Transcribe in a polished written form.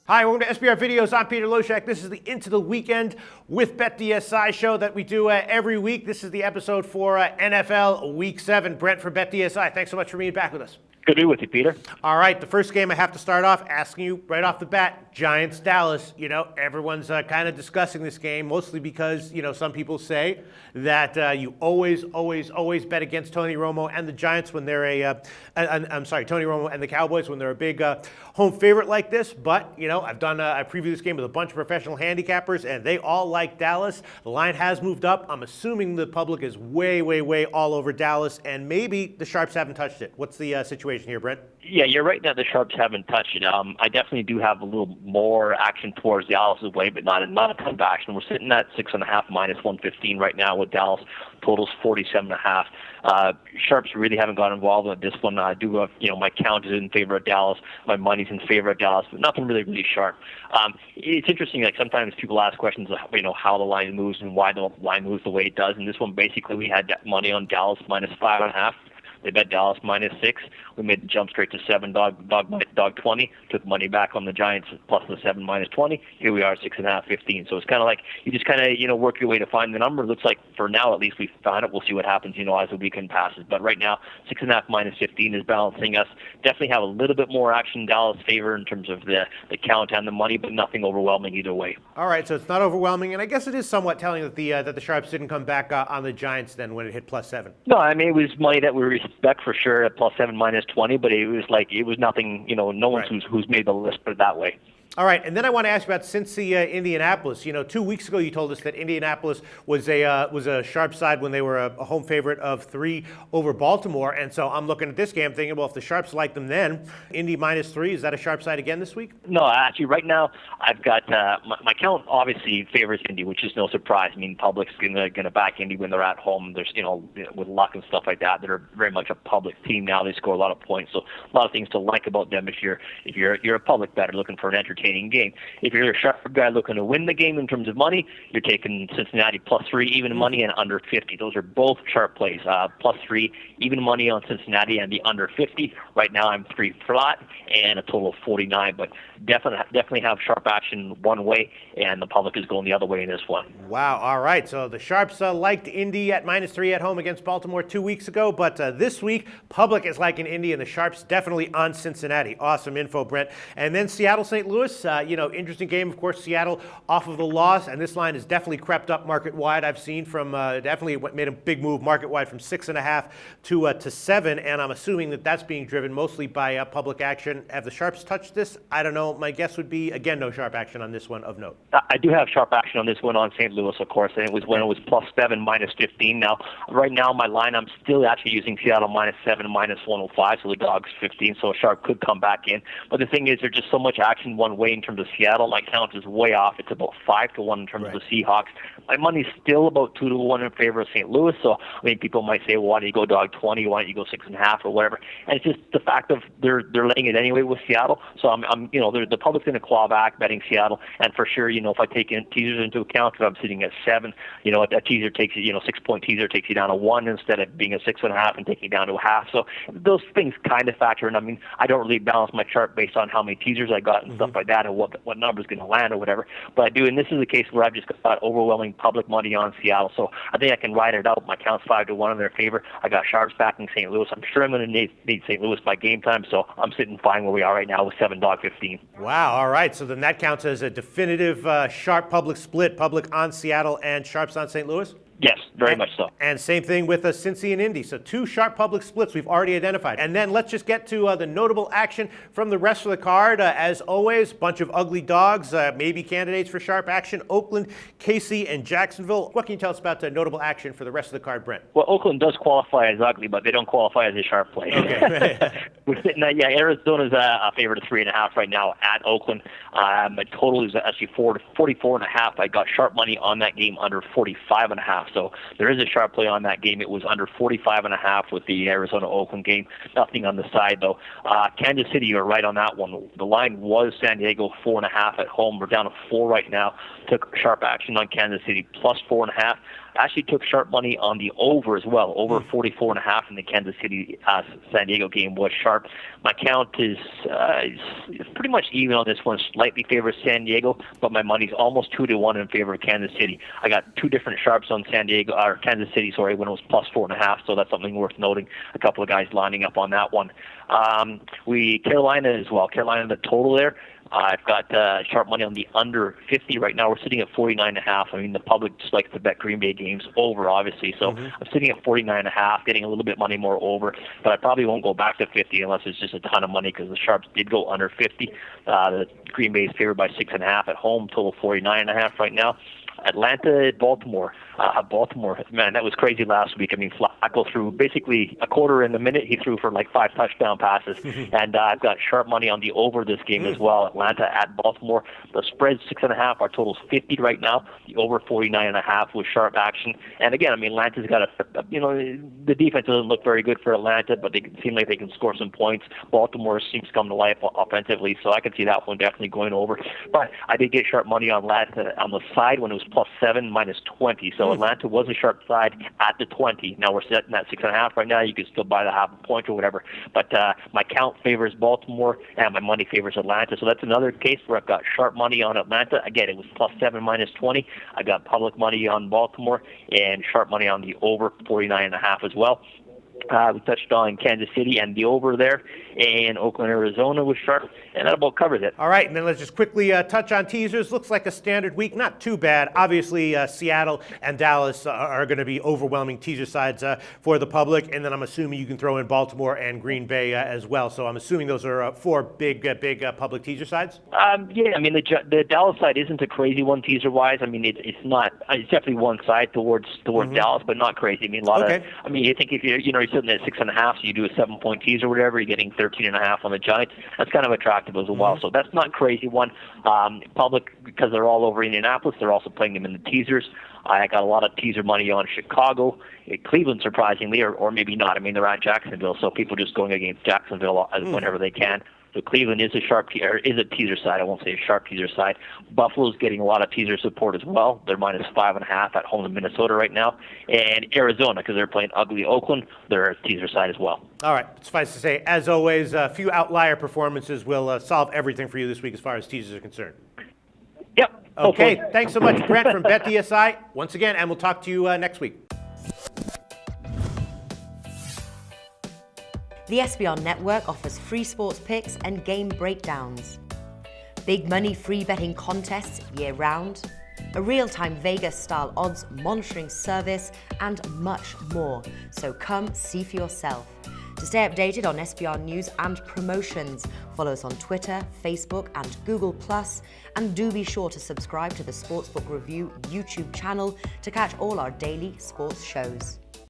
Hi, welcome to SBR Videos. I'm Peter Loshak. This is the Into the Weekend with BetDSI show that we do every week. This is the episode for NFL Week 7. Brent from BetDSI, thanks so much for being back with us. Good to be with you, Peter. All right, the first game I have to start off asking you right off the bat, Giants-Dallas. You know, everyone's kind of discussing this game, mostly because, you know, some people say that you always bet against Tony Romo and the Giants when they're Tony Romo and the Cowboys when they're a big home favorite like this. But, you know, I previewed this game with a bunch of professional handicappers, and they all like Dallas. The line has moved up. I'm assuming the public is way all over Dallas, and maybe the Sharps haven't touched it. What's the situation here, Brent? Yeah, you're right that the Sharps haven't touched it. I definitely do have a little more action towards Dallas' way, but not a ton of action. We're sitting at 6.5 minus 115 right now with Dallas. Totals 47.5. Sharps really haven't got involved with this one. I do have, my count is in favor of Dallas. My money's in favor of Dallas, but nothing really sharp. It's interesting, like sometimes people ask questions of, how the line moves and why the line moves the way it does. And this one, basically, we had money on Dallas minus 5.5. They bet Dallas minus 6. We made the jump straight to 7 dog 20. Took money back on the Giants plus the 7 minus 20. Here we are 6.5 15. So it's kind of like you just kind of work your way to find the number. It looks like for now at least we found it. We'll see what happens as the weekend passes. But right now 6.5 minus 15 is balancing us. Definitely have a little bit more action in Dallas' favor in terms of the count and the money, but nothing overwhelming either way. All right, so it's not overwhelming, and I guess it is somewhat telling that the Sharps didn't come back on the Giants then when it hit plus 7. No, I mean it was money that we respect for sure at plus 7 minus 20, but it was nothing. No one who's made the list, put it that way. All right, and then I want to ask you about Cincy, Indianapolis. 2 weeks ago you told us that Indianapolis was a sharp side when they were a home favorite of 3 over Baltimore, and so I'm looking at this game thinking, well, if the Sharps liked them then, Indy minus 3, is that a sharp side again this week? No, actually, right now I've got my count obviously favors Indy, which is no surprise. I mean, public's gonna back Indy when they're at home. There's with luck and stuff like that. They're very much a public team now. They score a lot of points, so a lot of things to like about them if you're a public bettor looking for an entertaining game. If you're a sharp guy looking to win the game in terms of money, you're taking Cincinnati plus 3 even money and under 50. Those are both sharp plays. Plus 3 even money on Cincinnati and the under 50. Right now I'm 3 flat and a total of 49. But definitely have sharp action one way, and the public is going the other way in this one. Wow. All right. So the Sharps liked Indy at minus 3 at home against Baltimore 2 weeks ago, but this week public is liking Indy and the Sharps definitely on Cincinnati. Awesome info, Brent. And then Seattle, St. Louis. Interesting game. Of course, Seattle off of the loss, and this line has definitely crept up market wide. I've seen from definitely made a big move market wide from 6.5 to 7, and I'm assuming that that's being driven mostly by public action. Have the Sharps touched this? I don't know. My guess would be again no sharp action on this one of note. I do have sharp action on this one on St. Louis, of course, and it was when it was plus 7 minus 15. Now, right now my line I'm still actually using Seattle minus 7 minus 105, so the dog's 15, so a sharp could come back in. But the thing is, there's just so much action one way in terms of Seattle. My count is way off. It's about 5 to 1 in terms of the Seahawks. My money's still about 2 to 1 in favor of St. Louis. So I mean, people might say, well, why don't you go dog 20? Why don't you go 6.5 or whatever? And it's just the fact of they're laying it anyway with Seattle. So I'm the public's going to claw back betting Seattle. And for sure, if I take teasers into account, if I'm sitting at 7, a teaser takes you, 6-point teaser takes you down to 1 instead of being a 6.5 and taking you down to a half. So those things kind of factor in. I mean, I don't really balance my chart based on how many teasers I got and stuff like that, and what number's going to land or whatever. But I do, and this is a case where I've just got overwhelming public money on Seattle. So I think I can ride it out. My count's 5 to 1 in their favor. I got sharps backing St. Louis. I'm sure I'm going to need St. Louis by game time. So I'm sitting fine where we are right now with 7 dog 15. Wow. All right. So then that counts as a definitive sharp public split, public on Seattle and sharps on St. Louis? Yes, very much so. And same thing with Cincy and Indy. So 2 sharp public splits we've already identified. And then let's just get to the notable action from the rest of the card. As always, bunch of ugly dogs, maybe candidates for sharp action. Oakland, KC, and Jacksonville. What can you tell us about the notable action for the rest of the card, Brent? Well, Oakland does qualify as ugly, but they don't qualify as a sharp play. Okay. We're sitting at, Arizona's a favorite of 3.5 right now at Oakland. My total is actually 44.5. I got sharp money on that game under 45.5. So there is a sharp play on that game. It was under 45.5 with the Arizona-Oakland game. Nothing on the side, though. Kansas City, you're right on that one. The line was San Diego 4.5 at home. We're down to 4 right now. Took sharp action on Kansas City plus 4.5. I actually took sharp money on the over as well. Over 44.5 in the Kansas City San Diego game was sharp. My count is pretty much even on this one. Slightly favors San Diego, but my money's almost 2-1 in favor of Kansas City. I got two different sharps on Kansas City, when it was plus 4.5. So that's something worth noting. A couple of guys lining up on that one. Carolina as well. Carolina, the total there. I've got sharp money on the under 50 right now. We're sitting at 49.5. I mean, the public just likes to bet Green Bay games over, obviously. So I'm sitting at 49.5, getting a little bit money more over. But I probably won't go back to 50 unless it's just a ton of money because the sharps did go under 50. The Green Bay is favored by 6.5 at home, total 49.5 right now. Atlanta, Baltimore. Baltimore, man, that was crazy last week. I mean, Flacco threw basically a quarter in the minute. He threw for like 5 touchdown passes. And I've got sharp money on the over this game as well. Atlanta at Baltimore. The spread's 6.5. Our total's 50 right now. The over 49.5 with sharp action. And again, I mean, Atlanta's got the defense doesn't look very good for Atlanta, but they seem like they can score some points. Baltimore seems to come to life offensively, so I can see that one definitely going over. But I did get sharp money on Atlanta on the side when it was plus 7, minus 20. So Atlanta was a sharp side at the 20. Now we're sitting at 6.5 right now. You can still buy the half a point or whatever. But my count favors Baltimore and my money favors Atlanta. So that's another case where I've got sharp money on Atlanta. Again, it was plus 7, minus 20. I got public money on Baltimore and sharp money on the over 49.5 as well. We touched on Kansas City and the over there, and Oakland, Arizona was sharp, and that about covers it. All right, and then let's just quickly touch on teasers. Looks like a standard week, not too bad. Obviously, Seattle and Dallas are going to be overwhelming teaser sides for the public, and then I'm assuming you can throw in Baltimore and Green Bay as well. So I'm assuming those are 4 big public teaser sides? Yeah, I mean, the Dallas side isn't a crazy one teaser-wise. I mean, it's not. It's definitely one side towards Dallas, but not crazy. I mean, you think if you're sitting at 6.5, so you do a 7-point teaser or whatever, you're getting 13.5 on the Giants. That's kind of attractive as well. So that's not a crazy one. Public, because they're all over Indianapolis, they're also playing them in the teasers. I got a lot of teaser money on Chicago, Cleveland, surprisingly, or maybe not. I mean, they're at Jacksonville, so people just going against Jacksonville whenever they can. So Cleveland is a teaser side. I won't say a sharp teaser side. Buffalo's getting a lot of teaser support as well. They're minus 5.5 at home to Minnesota right now. And Arizona, because they're playing ugly Oakland, they're a teaser side as well. All right. Suffice to say, as always, a few outlier performances will solve everything for you this week as far as teasers are concerned. Yep. Okay. Thanks so much, Brent from BetDSI, once again, and we'll talk to you next week. The SBR Network offers free sports picks and game breakdowns, big money free betting contests year-round, a real-time Vegas-style odds monitoring service, and much more. So come see for yourself. To stay updated on SBR news and promotions, follow us on Twitter, Facebook, and Google+, and do be sure to subscribe to the Sportsbook Review YouTube channel to catch all our daily sports shows.